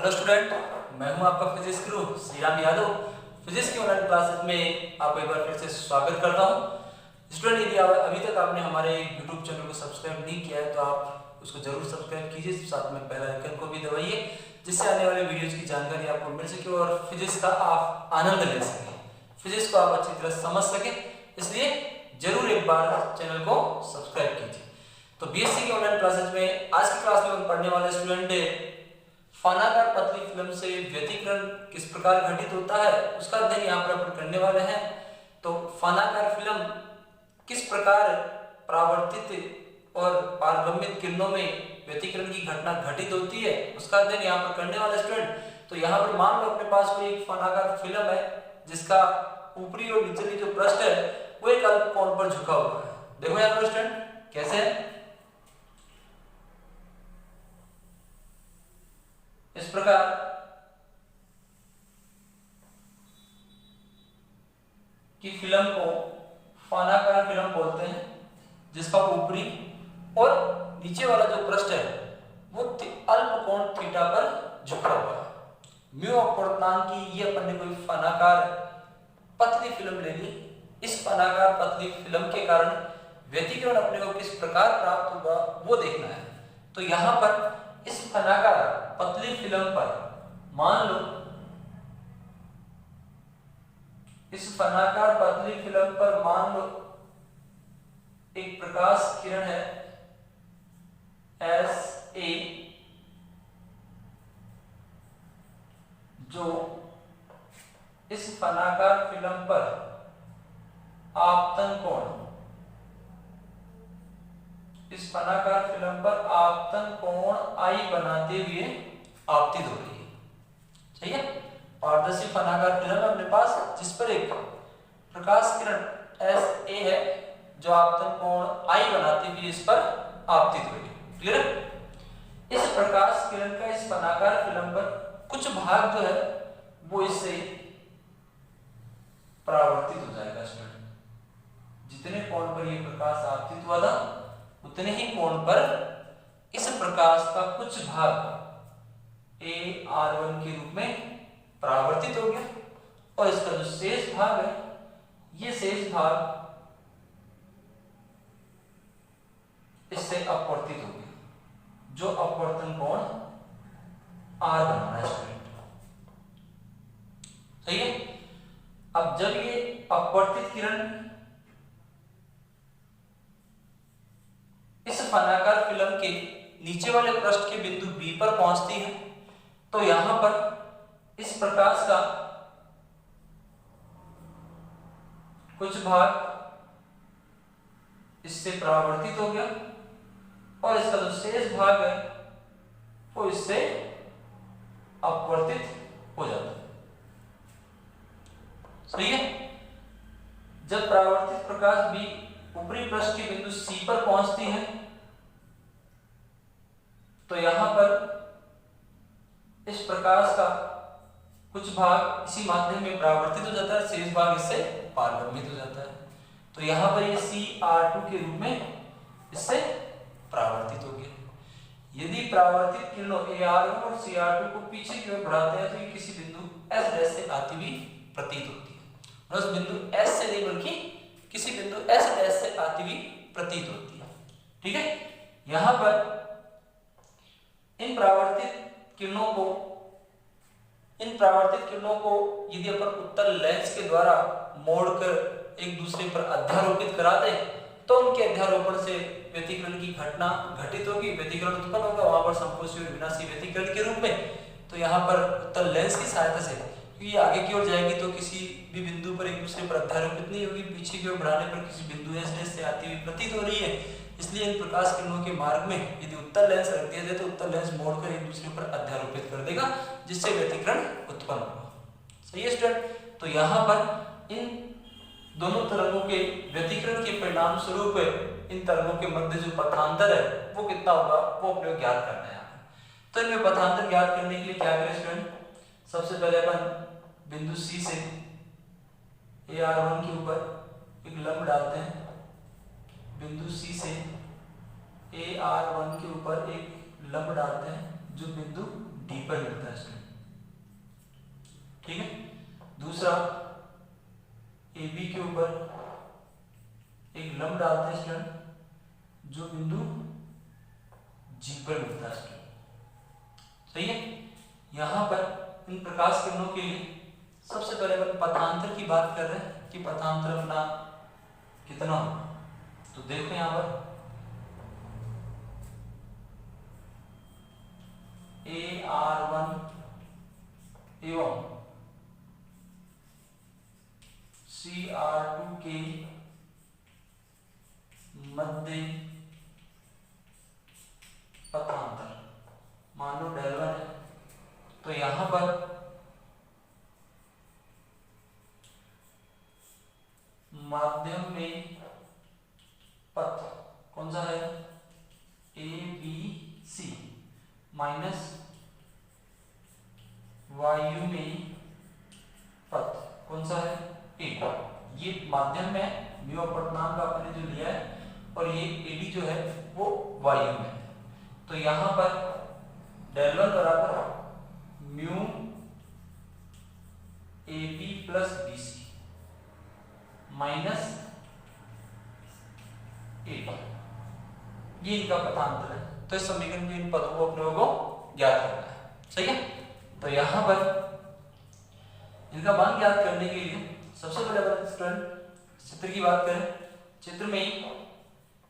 Hello student, मैं हूं आपका फिजिक्स गुरु श्रीराम यादव। फिजिक्स की ऑनलाइन क्लासेस में आपको एक बार फिर से स्वागत करता हूं। स्टूडेंट, यदि अभी तक आपने हमारे यूट्यूब चैनल को सब्सक्राइब नहीं किया है तो आप उसको जरूर सब्सक्राइब कीजिए, साथ में बेल आइकन को भी दबाइए, जिससे आने वाले वीडियोज की जानकारी आपको मिल सके और फिजिक्स का आप आनंद ले सकें, फिजिक्स को आप अच्छी तरह समझ सकें। इसलिए जरूर एक बार चैनल को सब्सक्राइब कीजिए। तो बीएससी की ऑनलाइन क्लासेस में आज की क्लास में हम पढ़ने वाले स्टूडेंट फानाकार पतली फिल्म से व्यतिकरण किस प्रकार घटित होता है उसका अध्ययन यहाँ पर अपन करने वाले हैं। तो फानाकार फिल्म किस प्रकार परावर्तित और पारगम्यत किरणों में व्यतिकरण की घटना घटित होती है उसका अध्ययन यहाँ पर करने वाले स्टूडेंट। तो यहाँ पर मान लो अपने पास कोई एक फानाकार फिल्म है जिसका ऊपरी और निचली जो पृष्ठ है वो एक अल्प कोण पर झुका हुआ है। देखो यहाँ पर स्टूडेंट कैसे है, इस प्रकार की फिल्म को फानाकार फिल्म बोलते हैं, जिसका ऊपरी और नीचे वाला जो पृष्ठ है वो अल्प कोण थीटा पर झुका हुआ है। म्यू अपवर्तनांक की ये अपन ने कोई फानाकार पतली फिल्म ले ली। इस फानाकार पतली फिल्म के कारण व्यतिकरण अपने को किस प्रकार प्राप्त होगा वो देखना है। तो यहां पर इस फानाकार पतली फिल्म पर मान लो, इस फानाकार पतली फिल्म पर मान लो एक प्रकाश किरण है SA जो इस फानाकार फिल्म पर आपतन कोण, इस फानाकार फिल्म पर आपतन कोण I बनाते हुए आपतित हो रही है। सही है, पारदर्शी फानाकार फिल्म है अपने पास जिस पर एक प्रकाश किरण SA है जो आपतन कोण I बनाते हुए इस पर आपतित हो रही है। क्लियर है? इस प्रकाश किरण का इस फानाकार फिल्म पर कुछ भाग जो है वो इससे परावर्तित हो जाएगा। स्टूडेंट, जितने कोण पर ये प्रकाश आपतित हुआ था उतने ही कोण पर इस प्रकाश का कुछ भाग AR1 के रूप में परावर्तित हो गया और इसका जो शेष भाग है ये शेष भाग इससे अपवर्तित हो गया, जो अपवर्तन कोण R बना है। स्टूडेंट, सही है। अब जब ये अपवर्तित किरण इस फानाकार फिल्म के नीचे वाले पृष्ठ के बिंदु B पर पहुंचती है तो यहां पर इस प्रकाश का कुछ भाग इससे परावर्तित हो गया और इसका जो शेष भाग है वो इससे अपवर्तित हो जाता है। सही है। जब परावर्तित प्रकाश भी ऊपरी पृष्ठ के बिंदु C पर पहुंचती है तो यहां पर इस प्रकाश का कुछ भाग इसी माध्यम में परावर्तित हो जाता है, शेष भाग इससे पारगम्यत हो जाता है। तो यहां पर ये CR2 के रूप में इससे परावर्तित हो गया। यदि परावर्तित किरणों AR1 और CR2 को पीछे की ओर बढ़ाते हैं तो ये किसी बिंदु S' से आती हुई प्रतीत होती है। उस बिंदु S से नहीं बल्कि किसी बिंदु S' से आती हुई प्रतीत होती है। ठीक है। यहां पर इन परावर्तित किरणों को यदि अपन उत्तल लेंस के द्वारा मोड़कर एक दूसरे पर अध्यारोपित करा दें तो उनके अध्यारोपण से व्यतिकरण की घटना घटित होगी, व्यतिकरण उत्पन्न होगा वहां पर संपोषी और विनाशी व्यतिकरण के रूप में। तो यहाँ पर उत्तल लेंस की सहायता से, क्योंकि आगे की ओर जाएगी तो किसी भी बिंदु पर एक दूसरे पर अध्यारोपित नहीं होगी, पीछे की ओर बढ़ाने पर किसी बिंदु S' से आती हुई प्रतीत हो रही है। इसलिए इन प्रकाश किरणों के मार्ग में यदि उत्तल लेंस रख दिया जाए तो उत्तल लेंस मोड़कर एक दूसरे पर अध्यारोपित कर देगा जिससे व्यतिकरण उत्पन्न होगा। सही है स्टूडेंट। तो यहाँ पर इन दोनों तरंगों के व्यतिकरण के परिणाम स्वरूप इन तरंगों के मध्य जो पथांतर है वो कितना होगा वो अपने को ज्ञात करना है। तो इनमें पथांतर ज्ञात करने के लिए क्या करें स्टूडेंट, सबसे पहले अपन बिंदु C से AR1 के ऊपर एक लंब डालते हैं, बिंदु C से AR1 के ऊपर एक लंब डालते हैं जो बिंदु डी पर मिलता है स्टूडेंट। ठीक है, दूसरा ए बी के ऊपर एक लंब डालते हैं स्टूडेंट जो बिंदु जी पर मिलता है स्टूडेंट। सही है, यहां पर इन प्रकाश किरणों के लिए सबसे पहले अपन पथांतर की बात कर रहे हैं कि पथांतर अपना कितना होगा। तो देखो यहां पर AR1 एवं CR2 के मध्य पथांतर मान लो Δ1 है, तो यहां पर माध्यम में पथ कौन सा है, ABC माइनस वायु में पथ कौन सा है, A। ये माध्यम में म्यू अपवर्तनांक का आपने जो लिया है और ये AD जो है वो वायु में है। तो यहां पर Δ1 बराबर mu AB plus BC minus AD, ये इनका पथांतर है। तो इस समीकरण के इन पदों को अपने को ज्ञात करना है। सही है, तो यहां पर इनका मान ज्ञात करने के लिए सबसे पहले अपन स्टूडेंट चित्र की बात करें। चित्र में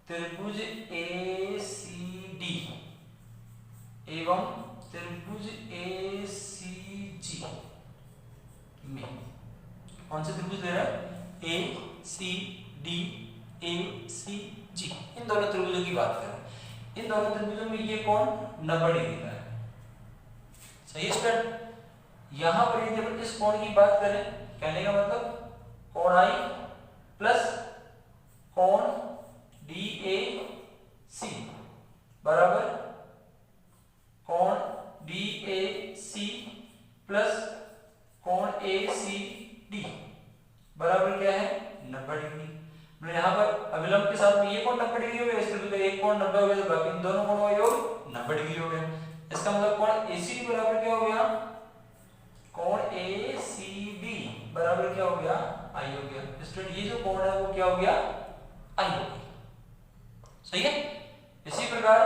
त्रिभुज ACD एवं त्रिभुज ACG में कौन से त्रिभुज ले रहा है, ACD ACG, इन दोनों त्रिभुजों की बात करें। इन दोनों त्रिभुजों में ये कोण 90 डिग्री का है। सही है स्टूडेंट, यहां पर यदि अपन इस कोण की बात करें, कहने का मतलब कोण I प्लस कोण DAC बराबर कोण DAC प्लस कोण ACD बराबर क्या है, 90 डिग्री। मतलब यहाँ पर अविलंब के साथ में ये कोण 90 डिग्री हो गया, इस त्रिभुज का एक कोण 90 हो गया, तो बाकी इन दोनों कोणों का योग 90 डिग्री हो गया। इसका मतलब कोण ACD बराबर क्या हो गया, कोण ACD बराबर क्या हो गया, I हो गया। स्टूडेंट ये जो कोण है वो क्या हो गया, I हो गया। सही है, इसी प्रकार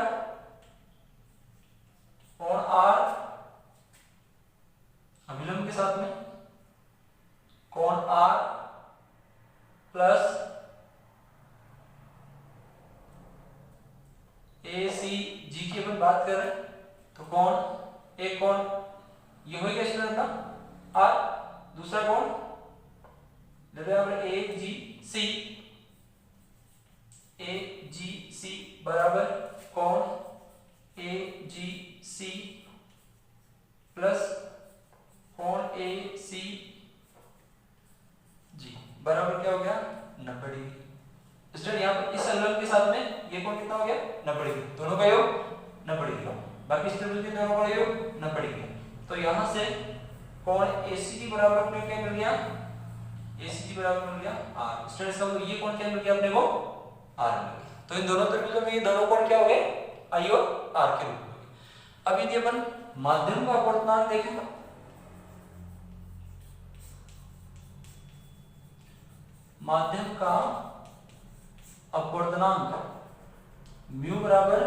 कोण R अविलंब के साथ में कोण R प्लस ACG की अपन बात कर रहे हैं, तो कोण एक कोण ये हो गया स्टूडेंट ना R, दूसरा कोण लेते हैं अपन AGC बराबर कोण AGC प्लस कोण ACG बराबर क्या हो गया, 90 डिग्री। स्टूडेंट यहाँ पर इस अवलंब के साथ में ये कोण कितना हो गया, 90 डिग्री, दोनों का योग 90 डिग्री, बाकी इस त्रिभुज के दोनों का योग 90 डिग्री। तो यहां से कोण ACD बराबर अपने क्या मिल गया, ACD बराबर मिल गया R। स्टूडेंट इसका मतलब ये कोण क्या मिल गया अपने को, R मिल गया। तो इन दोनों त्रिभुजों में ये दोनों कोण क्या हो गए, I और R के रूप में हो गए। अब यदि अपन माध्यम का अपवर्तनांक देखें, माध्यम का अपवर्तनांक म्यू बराबर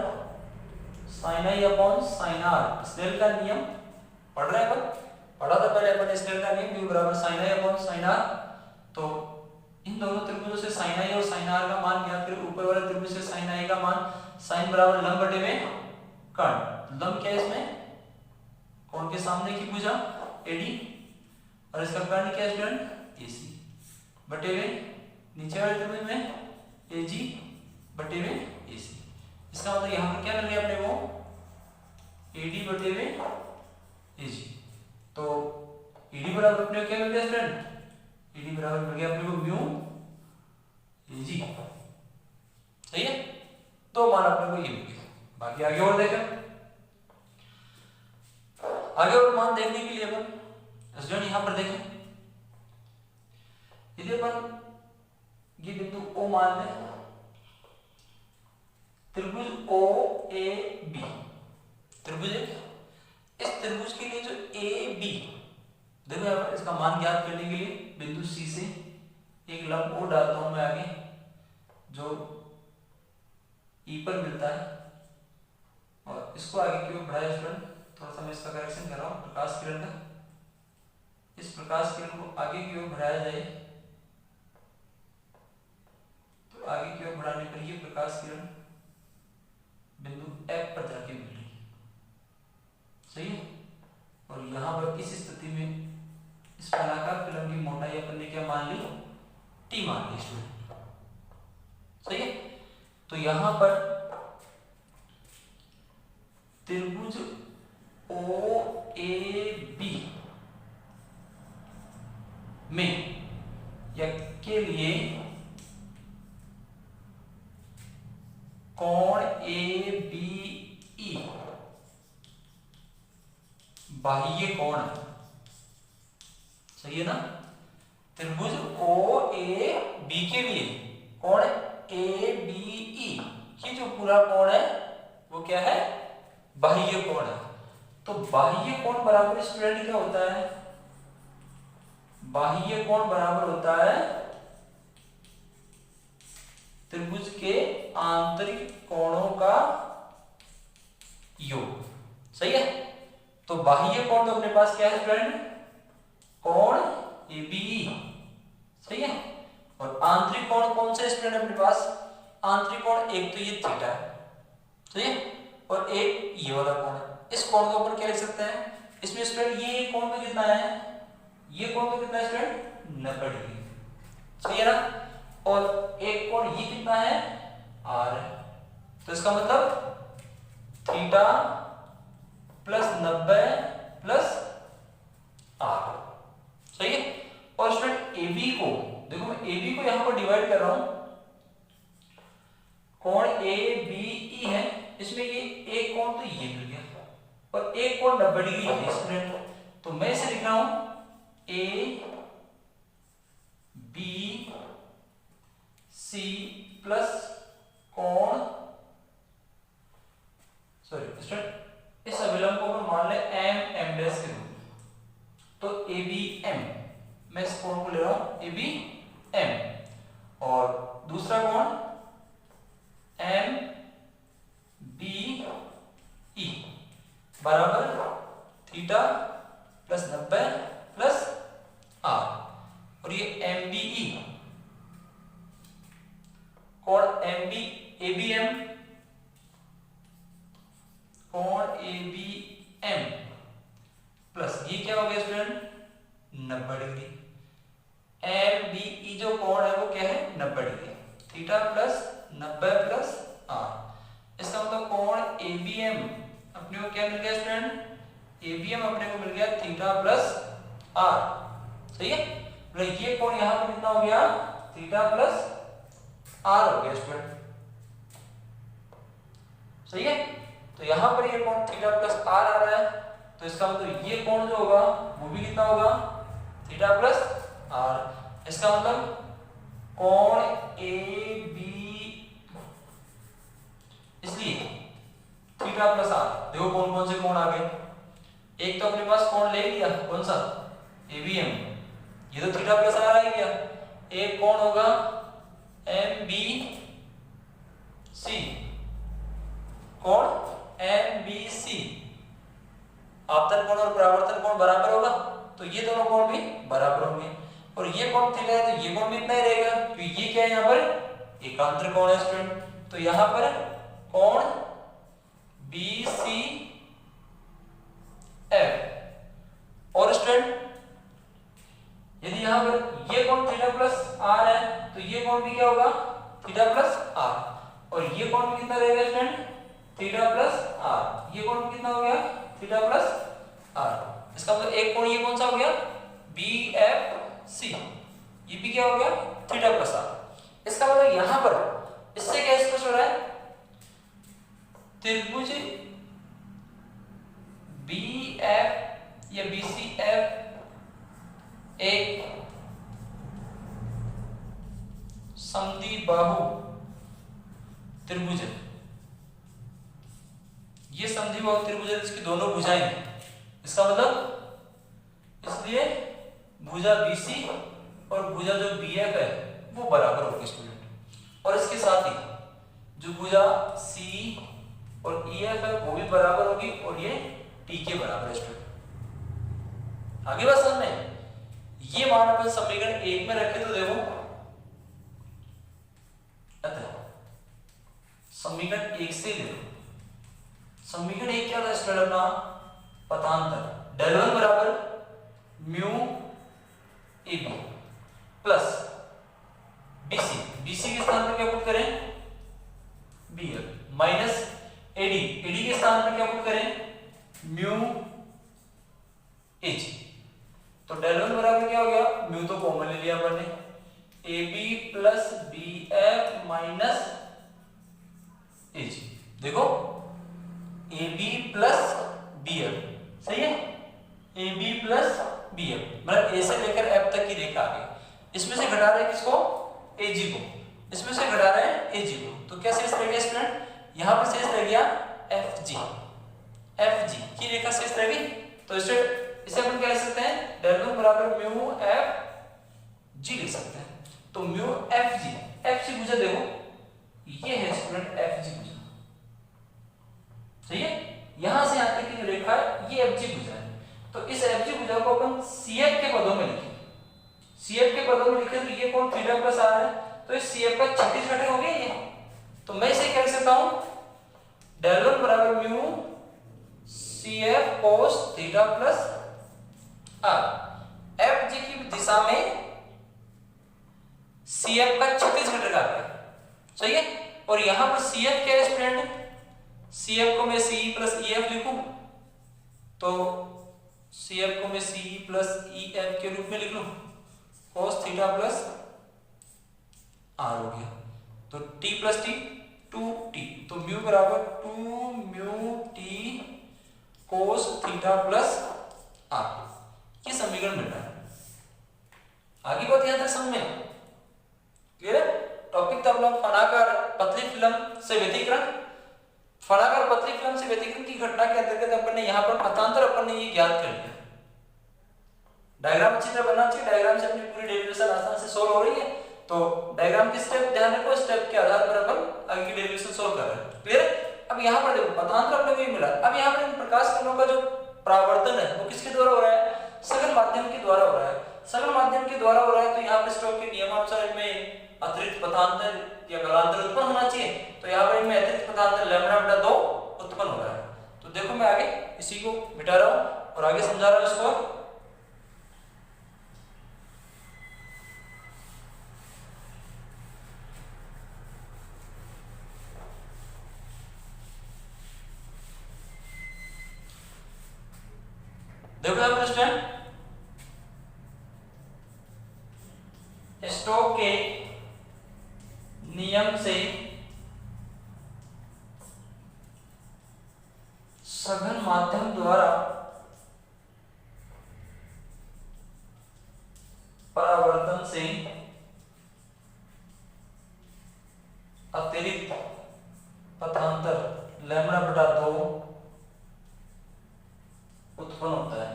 sin I upon sin R, Snell का नियम पढ़ रहे हैं अपन, पढ़ा था पहले अपन स्नेल का नियम, म्यू बराबर sin I upon sin R। तो इन दोनों त्रिभुजों से sin I और sin R का मान ज्ञात करें। ऊपर वाले त्रिभुज से sin I का मान sin बराबर लंब बटे में कर्ण, लंब क्या है इसमें, कोण के सामने की भुजा AD और इसका कर्ण क्या है स्टूडेंट, AC बटे में नीचे वाले त्रिभुज में AG बटे में AC। इसका मतलब यहाँ पर क्या मिल गया अपने को, AD बटे में AG। तो AD बराबर अपने को क्या मिल गया स्टूडेंट, AD बराबर मिल गया अपने को म्यू AG। सही है, तो मान अपने को ये मिल गया। बाकी आगे और देखें, आगे और मान देखने के लिए अपन स्टूडेंट यहाँ पर देखें, यदि अपन ये बिंदु O मान लें, त्रिभुज OAB, त्रिभुज इस त्रिभुज के लिए जो ए बी, देखो यहाँ पर इसका मान ज्ञात करने के लिए बिंदु सी से एक लंब और डालता हूं मैं आगे, जो ई पर मिलता है, और इसको आगे की ओर बढ़ाया स्टूडेंट। थोड़ा सा मैं इसका करेक्शन कर रहा हूँ प्रकाश किरण का। इस प्रकाश किरण को आगे की ओर बढ़ाया जाए तो आगे की ओर बढ़ाने पर ये प्रकाश किरण बिंदु F पर जाके मिल रही है, सही है। और यहाँ पर इस स्थिति में इस पलाकार फिल्म की मोटाई अपन ने क्या मान ली, T मान ली स्टूडेंट, सही है। तो यहाँ पर त्रिभुज OAB में या के लिए कोण ABE बाह्य कोण, सही है ना। त्रिभुज OAB के लिए कोण ABE, ये जो पूरा कोण है वो क्या है, बाह्य कोण है। तो बाह्य कोण बराबर स्टूडेंट क्या होता है, बाह्य कोण बराबर होता है त्रिभुज के आंतरिक कोणों का योग, सही है। तो बाह्य कोण तो अपने पास क्या है स्टूडेंट, कोण ABE, सही है। और आंतरिक कोण कौन सा स्टूडेंट अपने पास, आंतरिक कोण एक तो ये थीटा है, सही है, और एक ये वाला कोण है। इस कोण को अपन क्या लिख सकते हैं, इसमें स्टूडेंट ये कोण तो कितना है, ये कोण तो कितना है स्टूडेंट, 90 डिग्री, सही है ना। और एक कोण ये कितना है, R है। तो इसका मतलब थीटा प्लस 90 प्लस R, सही है। और स्टूडेंट AB को देखो, मैं AB को यहां पर डिवाइड कर रहा हूं, कोण ABE है, इसमें ये एक कोण तो ये मिल गया और एक कोण 90 डिग्री है स्टूडेंट। तो मैं इसे लिख रहा हूं ABC प्लस कोण, सॉरी स्टूडेंट इस अभिलंब को मैं मान ले MM डैश के रूप में, तो ABM, मैं इस कोण को ले रहा हूं ABM, और दूसरा कोण MBE बराबर थीटा प्लस 90 प्लस R, और ये MBE कोण ABM कोण ABM प्लस ये क्या हो गया स्टूडेंट, 90 डिग्री। MBE जो कोण है वो क्या है, 90 degree, theta plus 90 plus R। इसका मतलब कोण ABM अपने को क्या मिल गया स्टूडेंट, ABM अपने को मिल गया थीटा प्लस R, सही है। मतलब ये कोण यहां पर कितना हो गया, थीटा प्लस R हो गया स्टूडेंट, सही है। तो यहां पर ये कोण थीटा प्लस R आ रहा है, तो इसका मतलब ये कोण जो होगा वो भी कितना होगा, थीटा प्लस R। इसका मतलब कोण AB, इसलिए थीटा प्लस R। देखो कौन कौन से कोण आ गए, एक तो अपने पास कोण ले लिया, कौन सा, ABM, ये तो थीटा प्लस R आ गया। एक कोण होगा MBC, कोण MBC, आपतन कोण और परावर्तन कोण बराबर होगा, तो ये दोनों कोण भी बराबर होंगे। और ये कोण थीटा है तो ये कोण भी इतना ही रहेगा, क्योंकि ये क्या है यहाँ पर एकांतर कोण है स्टूडेंट। तो यहाँ पर कोण BCF, और स्टूडेंट यदि यहाँ पर ये कोण थीटा प्लस R है तो ये कोण भी क्या होगा, थीटा प्लस R, और ये कोण भी कितना रहेगा स्टूडेंट, थीटा प्लस R। ये कोण कितना हो गया, थीटा प्लस R। इसका मतलब एक कोण ये कौन सा हो गया, BFC, ये भी क्या हो गया, थीटा प्लस R। इसका मतलब यहां पर इससे क्या स्पष्ट हो रहा है, त्रिभुज BF या BCF एक समद्विबाहु त्रिभुज है। ये समद्विबाहु त्रिभुज है जिसकी दोनों भुजाएं इसका मतलब इसलिए भुजा BC और भुजा जो BF है वो बराबर होगी स्टूडेंट। और इसके साथ ही जो भुजा CE और EF है वो भी बराबर होगी और ये T के बराबर है स्टूडेंट। आगे बात समझ में, ये मान अपन समीकरण 1 में रखे तो देखो, अतः समीकरण 1 से ले लो। समीकरण 1 क्या था स्टूडेंट अपना, पथांतर डेल वन बराबर mu AB plus BC, BC के स्थान पर क्या पुट करें BF माइनस AD, AD के स्थान पर क्या पुट करें म्यू AG। तो डेल वन बराबर क्या हो गया, म्यू तो कॉमन ले लिया अपन ने, AB plus BF minus AG। देखो AB प्लस BF सही है, AB प्लस BF मतलब A से लेकर F तक की रेखा आ गई। इसमें से घटा रहे हैं किसको, AG को, इसमें से घटा रहे हैं AG को, तो क्या शेष रह गया स्टूडेंट, यहां पर शेष रह गया FG की रेखा शेष रह गई। तो इसे अपन क्या लिख सकते हैं, डेल वन बराबर म्यू FG लिख सकते हैं। तो म्यू FG भुजा देखो ये है स्टूडेंट FG भुजा, सही है, यहां से यहां तक की जो रेखा है ये FG भुजा है। तो इस FG भुजा को अपन CF के पदों में लिखें, CF के पदों में लिखे तो ये कौन थीटा प्लस r है, तो इस CF का 36 घटक हो गया ये। तो मैं इसे क्या लिख सकता हूं, डेल वन बराबर mu CF cos theta plus r। FG की दिशा में CF का 36 घटक आ गया, सही है। और यहां पर CF क्या है स्टूडेंट, CF को मैं CE प्लस EF लिखूं, तो CF को मैं CE प्लस EF के रूप में लिख लूं, cos थीटा प्लस r हो गया। तो t प्लस t 2t, तो म्यू बराबर 2 mu t cos theta plus r, ये समीकरण मिल रहा है। आगे बात यहां तक समझ में क्लियर है। टॉपिक था अपना फनाकार पतली फिल्म से व्यतिकरण। फनाकार पतली फिल्म से व्यतिकरण की घटना के अंतर्गत अपन ने यहाँ पर पथांतर अपन ने ये ज्ञात कर लिया। डायग्राम अच्छी तरह बनना चाहिए, डायग्राम से अपनी पूरी डेरिवेशन आसानी से सोल्व हो रही है। तो डायग्राम के स्टेप ध्यान रखो, स्टेप के आधार पर अपन आगे की डेरिवेशन सोल्व कर रहे हैं, क्लियर। अब यहाँ पर देखो पथांतर अपने को ये मिला। अब यहाँ पर इन प्रकाश किरणों का जो परावर्तन है वो किसके द्वारा हो रहा है, सघन माध्यम के द्वारा हो रहा है। सघन माध्यम के द्वारा हो रहा है तो यहाँ पर स्टोक्स के नियमानुसार इनमें अतिरिक्त पथांतर या गलांतर उत्पन्न होना चाहिए। तो यहाँ पर इनमें अतिरिक्त पथांतर लैम्ब्डा बटा 2 उत्पन्न हो रहा है। तो देखो मैं आगे इसी को मिटा रहा हूँ और आगे समझा रहा हूँ इसको। देखो यहाँ पर स्टूडेंट स्टोक के नियम से सघन माध्यम द्वारा परावर्तन से अतिरिक्त पथांतर लैम्ब्डा बटा 2 उत्पन्न होता है।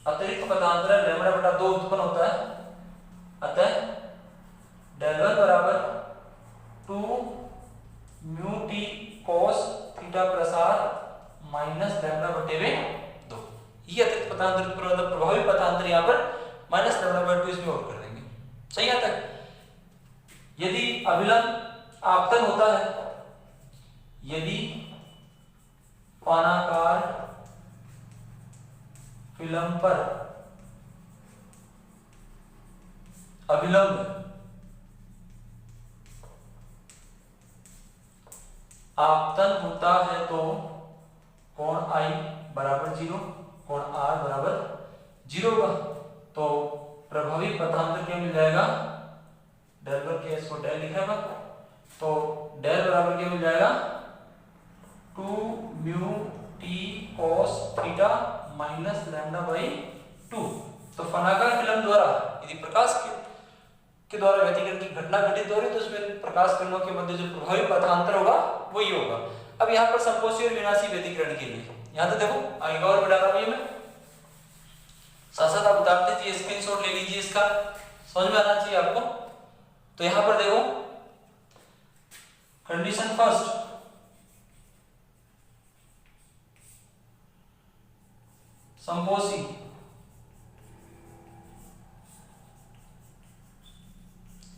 अतिरिक्त पथांतर लैम्ब्डा बटा 2 उत्पन्न होता है। अतः डेल वन बराबर 2 mu t cos theta plus r minus lambda बटे में 2। ये अतिरिक्त पथांतर प्रभावी पथांतर यहाँ पर माइनस लैम्ब्डा बटे 2 इसमें और कर देंगे, सही है। तक यदि अभिलंब आपतन होता है, यदि पानाकार फिल्म पर अभिलंब आपतन होता है तो कोण I बराबर 0, कोण R बराबर 0 होगा। तो प्रभावी पथांतर क्या मिल जाएगा, डेल पर के इसको डेल लिखेगा, तो डेल बराबर क्या मिल जाएगा 2 mu t cos theta minus lambda by 2। तो फनाकार फिल्म द्वारा यदि प्रकाश के द्वारा व्यतिकरण की घटना घटित हो रही है तो उसमें प्रकाश किरणों के मध्य जो प्रभावी पथांतर होगा वो ये होगा। अब यहाँ पर संपोषी और विनाशी व्यतिकरण के लिए यहाँ तो देखो आगे और बढ़ा रहा हूँ मैं, साथ साथ आप उतार दीजिए, स्क्रीनशॉट ले लीजिए, इसका समझ में आना चाहिए आपको। तो यहाँ पर देखो कंडीशन फर्स्ट, संपोषी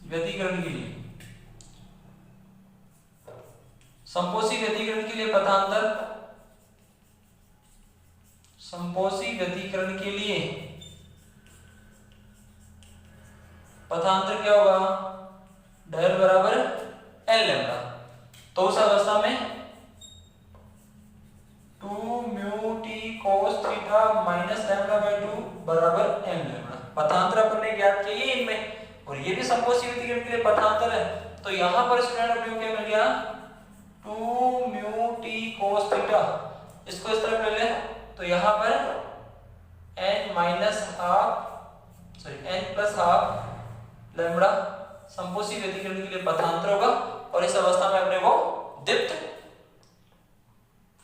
व्यतिकरण के लिए, संपोषी व्यतिकरण के लिए पथांतर, संपोषी व्यतिकरण के लिए पथांतर क्या होगा, डेल बराबर एल लैम्डा। तो उस अवस्था में 2 mu t cos theta minus lambda by 2 बराबर एम लैम्डा। पथांतर अपन ने ज्ञात किया है इनमें, और ये भी संपोषी व्यतिकरण के लिए पथांतर है। तो यहां पर स्टूडेंट अपने को क्या मिल गया, 2 म्यू टी cos थीटा, इसको इस तरफ ले ले तो यहां पर n minus half sorry n plus half lambda संपोषी व्यतिकरण के लिए पथांतर होगा, और इस अवस्था में अपने को दीप्त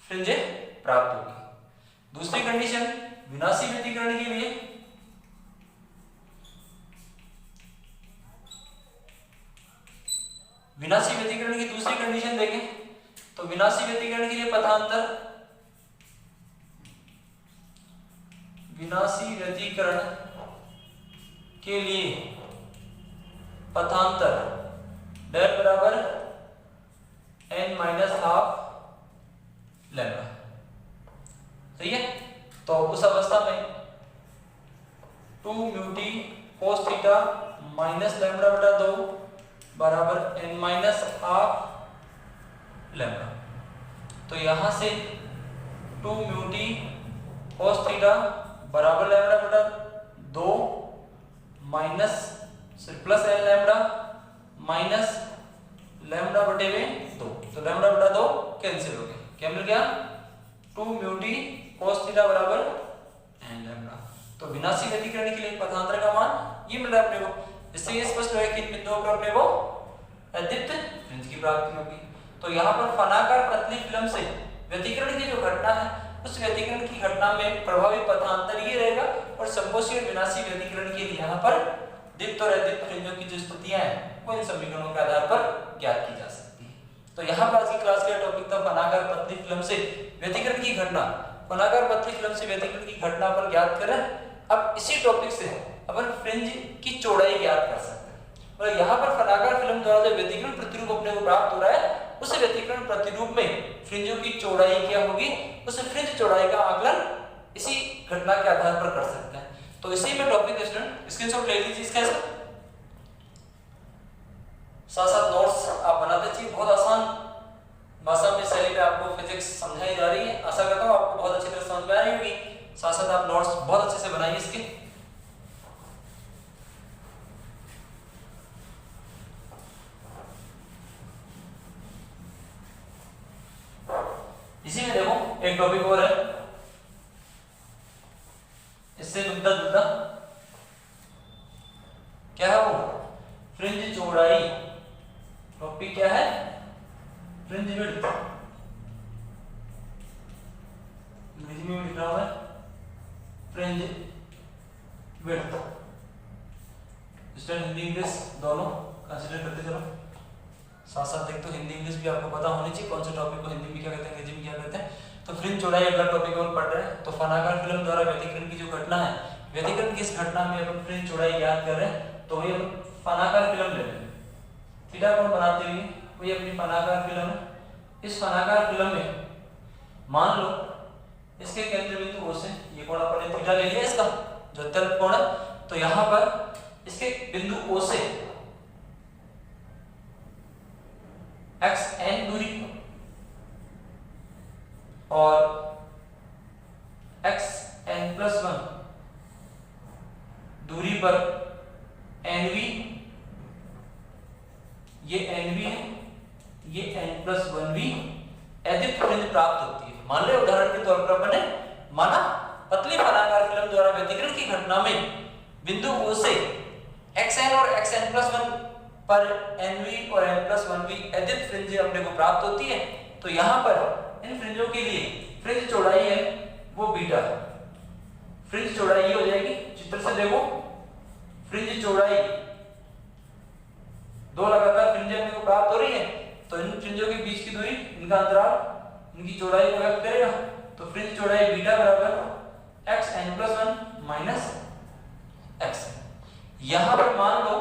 फ्रिंज प्राप्त होगी। दूसरी कंडीशन विनाशी व्यतिकरण के लिए, विनाशी व्यतिकरण की दूसरी कंडीशन देखें तो विनाशी व्यतिकरण के लिए पथांतर, विनाशी व्यतिकरण के लिए पथांतर डेल बराबर n माइनस हाफ लैम्डा, सही है। तो उस अवस्था में 2 mu t cos theta minus lambda बटा 2 बराबर n माइनस हाफ लैम्डा। तो यहां से 2 म्यू टी cos थीटा बराबर लैम्डा बटा 2 minus plus n lambda minus lambda बटे में 2, तो लैम्डा बटा 2 कैंसिल हो गया, क्या मिल गया 2 म्यू टी cos थीटा बराबर एन लैम्डा। तो विनाशी व्यतिकरण के लिए पथांतर का मान ये मिल रहा है अपने को। इससे ये स्पष्ट है कि इन बिंदुओं पर अपने को अदीप्त फ्रिंज की प्राप्ति होगी। तो यहाँ पर फनाकार पतली फिल्म से व्यतिकरण की जो घटना है, उस व्यतिकरण की घटना में प्रभावी पथांतर ये रहेगा, और संपोषी और विनाशी व्यतिकरण के लिए यहाँ पर दीप्त और अदीप्त फ्रिंजों की जो स्थितियां हैं वो इन समीकरणों के आधार पर ज्ञात की जा सकती है। तो यहाँ पर आज की क्लास का टॉपिक था फनाकार पतली फिल्म से व्यतिकरण की घटना। फनाकार पतली फिल्म से व्यतिकरण की घटना पर ज्ञात करें। अब इसी टॉपिक से अपन फ्रिंज की चौड़ाई ज्ञात कर सकते हैं, और यहाँ पर फनाकार फिल्म द्वारा जो व्यतिकरण प्रतिरूप अपने को प्राप्त हो रहा है, उस व्यतिकरण प्रतिरूप में फ्रिंजों की चौड़ाई क्या होगी, उस फ्रिंज चौड़ाई का आकलन इसी घटना के आधार पर कर सकते हैं। तो इसी में टॉपिक स्टूडेंट स्क्रीनशॉट ले लीजिए इसका, साथ साथ नोट्स आप बनाते चाहिए। बहुत आसान भाषा में शैली में आपको फिजिक्स समझाई जा रही है, आशा करता हूँ आपको बहुत अच्छी तरह समझ में आ रही होगी। साथ साथ आप नोट्स बहुत अच्छे से बनाइए इसके। इसी में देखो एक टॉपिक और है, इससे मिलता जुलता क्या है वो, फ्रिंज चौड़ाई। टॉपिक क्या है, फ्रिंज विड्थ, अंग्रेजी में लिख रहा है fringe width. Student Hindi English दोनों कंसीडर करते चलो, साथ साथ देख तो हिंदी इंग्लिश भी आपको पता होनी चाहिए, कौन से टॉपिक को हिंदी में क्या कहते हैं, अंग्रेजी में क्या कहते हैं। तो फ्रिंज चौड़ाई अगला टॉपिक और पढ़ रहे हैं। तो फनाकार फिल्म द्वारा व्यतिकरण की जो घटना है, व्यतिकरण की इस घटना में अपन फ्रिंज चौड़ाई ज्ञात कर रहे हैं। तो वही फनाकार फिल्म ले लें, थीटा कोण बनाते हुए वही अपनी फनाकार फिल्म है। इस फनाकार फिल्म में मान लो इसके केंद्र बिंदु O से ये कोण अपन ने थीटा ले लिया, इसका जो अत्यल्प कोण है, तो यहाँ पर इसके बिंदु O से xn दूरी और xn+1 दूरी पर nv, ये nv है, ये n+1v अदीप्त फ्रिंज प्राप्त होती है। मान लो उदाहरण के तौर पर अपने माना पतली फनाकार फिल्म द्वारा व्यतिकरण की घटना में बिंदु O से xn और xn+1 पर nv और n+1v अदीप्त फ्रिंज अपने को प्राप्त होती है। तो यहाँ पर इन फ्रिंजों के लिए फ्रिंज चौड़ाई है वो बीटा, फ्रिंज चौड़ाई ये हो जाएगी, चित्र से देखो फ्रिंज चौड़ाई, दो लगातार फ्रिंजें अपने को प्राप्त हो रही है, तो इन फ्रिंजों के बीच की दूरी, इनका अंतराल, इनकी चौड़ाई को व्यक्त करेगा। तो फ्रिंज चौड़ाई बीटा बराबर x n plus one minus x. यहां पर मान लो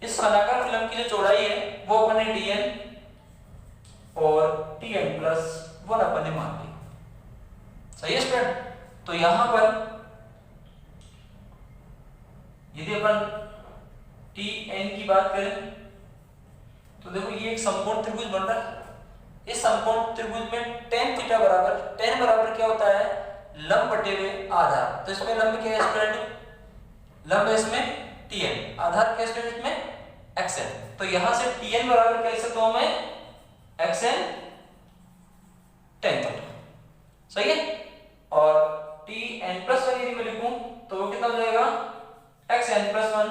इस फलाकार फिल्म की जो चौड़ाई है वो अपन ने dn और tn प्लस वन अपन ने मान ली, सही है स्टूडेंट। तो यहां पर यदि अपन tn की बात करें तो देखो ये एक समकोण त्रिभुज बन रहा है, इस समकोण त्रिभुज में tan थीटा बराबर, tan बराबर क्या होता है, लंब बटे हुए आधार। तो इसमें लंब क्या है स्टूडेंट, लंब है इसमें tn, आधार क्या है इसमें xn। तो यहां से tn बराबर क्या लिख सकता हूं मैं, xn tan थीटा, सही है। और tn प्लस वन यदि मैं लिखूं तो वो कितना हो जाएगा, xn plus one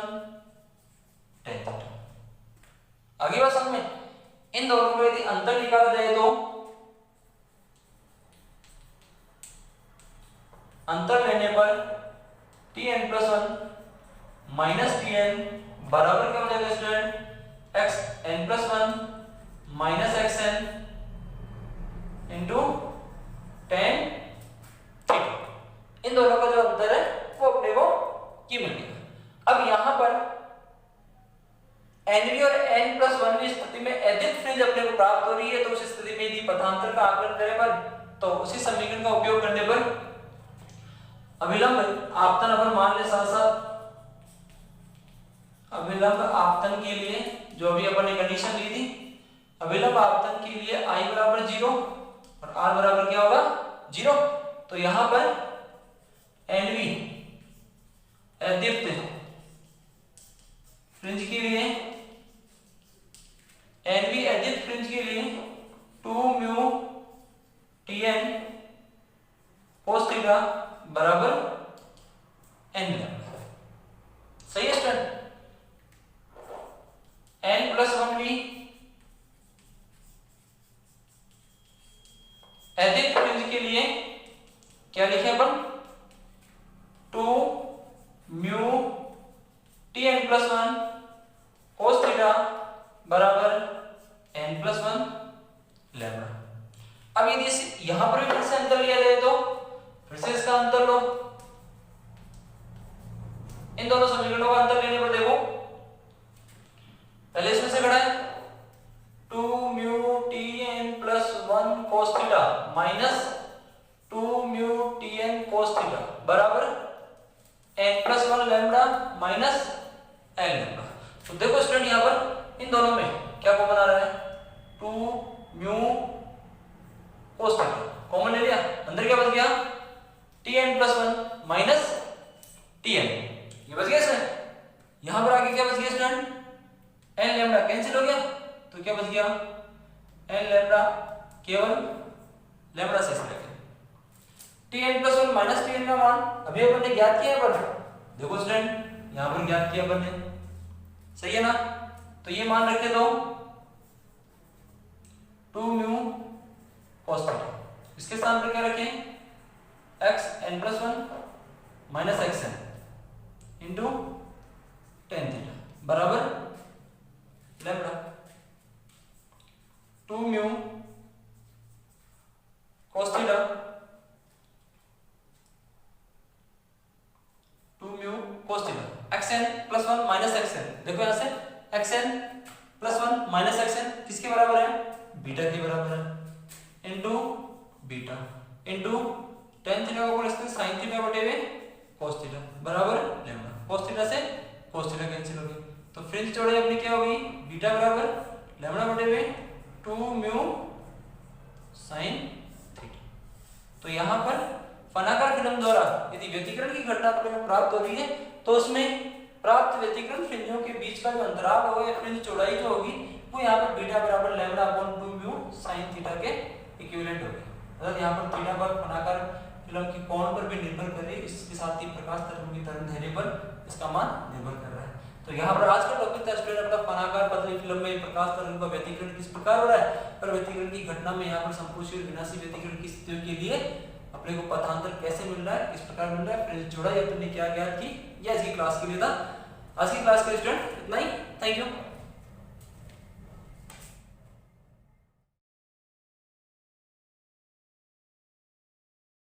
tan theta. आगे बात समझ में, इन दोनों को यदि अंतर निकाला जाए तो अंतर लेने पर tn plus one minus tn बराबर क्या हो जाएगा student, xn plus one minus xn into tan theta. इन दोनों का जो अंतर है वो अपने को की मिलेगा। अब यहां पर nv और n प्लस वन की स्थिति में एदित फ्रिंज अपने को प्राप्त हो रही है, तो उस स्थिति में यदि पथांतर का आकलन करें पर तो उसी समीकरण का उपयोग करने पर अभिलंब आपतन अपन मान ले, साथ साथ अभिलंब आपतन के लिए जो अभी अपन ने कंडीशन ली थी, अभिलंब आपतन के लिए i बराबर 0 और r बराबर क्या होगा 0। तो यहां पर nv अदीप्त फ्रिंज के लिए, nv अदीप्त फ्रिंज के लिए 2 म्यू tn cos थीटा बराबर n लैम्डा, सही है स्टूडेंट। n प्लस वन भी अदीप्त फ्रिंज के लिए क्या लिखे अपन, 2 mu tn plus one cos theta बराबर n प्लस वन लैम्डा। अब यदि यहां पर भी फिर से अंतर लिया जाए तो फिर से इसका अंतर लो, इन दोनों समीकरणों का अंतर लेने पर देखो पहले इसमें से घटाएं, 2 mu tn plus one cos theta minus 2 mu tn cos theta बराबर n plus one lambda minus n lambda. तो देखो स्टूडेंट यहां पर इन दोनों में क्या कॉमन आ रहा है, 2 म्यू cos थीटा कॉमन ले लिया, अंदर क्या बच गया, tn plus one minus tn, ये बच गया इसमें। यहां पर आगे क्या बच गया स्टूडेंट, n लैम्डा कैंसिल हो गया, तो क्या बच गया, n लैम्डा केवल लैम्डा से रह गया। tn plus one minus tn का मान अभी अपन ने ज्ञात किया है, पर देखो स्टूडेंट यहां पर ज्ञात किया अपन ने, सही है ना। तो ये मान रखे दो 2 म्यू cos थीटा, इसके स्थान पर क्या रखें, xn plus one minus xn into tan theta बराबर lambda, 2 mu cos theta 2 mu cos theta, xn plus one minus xn, देखो यहां से xn plus one minus xn किसके बराबर है, बीटा के बराबर है, into beta into tan theta को बोलते हैं sin थीटा बटे हुए cos थीटा बराबर लैम्डा, cos थीटा से cos थीटा कैंसिल हो गई, तो फ्रिंज चौड़ाई अपनी क्या होगी, बीटा बराबर लैम्डा बटे हुए 2 म्यू sin थीटा। तो यहां पर फनाकार फिल्म द्वारा यदि व्यतिकरण की घटना प्राप्त हो रही है तो उसमें प्राप्त व्यतिकरण फ्रिंजों के बीच का जो अंतराल होगा या फ्रिंज चौड़ाई जो होगी वो यहाँ पर बीटा बराबर lambda upon 2 mu sin theta के इक्विवेलेंट होगी। अर्थात यहाँ पर थीटा पर फनाकार फिल्म की कोण पर भी निर्भर करे, इसके साथ ही प्रकाश तरंग की तरंग धैर्य पर इसका मान निर्भर कर रहा है। तो यहाँ पर आज का टॉपिक था स्टूडेंट अपना फनाकार पतली फिल्म में प्रकाश तरंग का व्यतिकरण किस प्रकार हो रहा है, और व्यतिकरण की घटना में यहाँ पर संकोची और विनाशी व्यतिकरण की स्थितियों के लिए अपने को पथांतर कैसे मिल रहा है, किस प्रकार मिल रहा है, फिर जोड़ा या तुमने क्या ज्ञात की, यह आज की क्लास के लिए था। आज की क्लास के स्टूडेंट इतना ही। Thank you.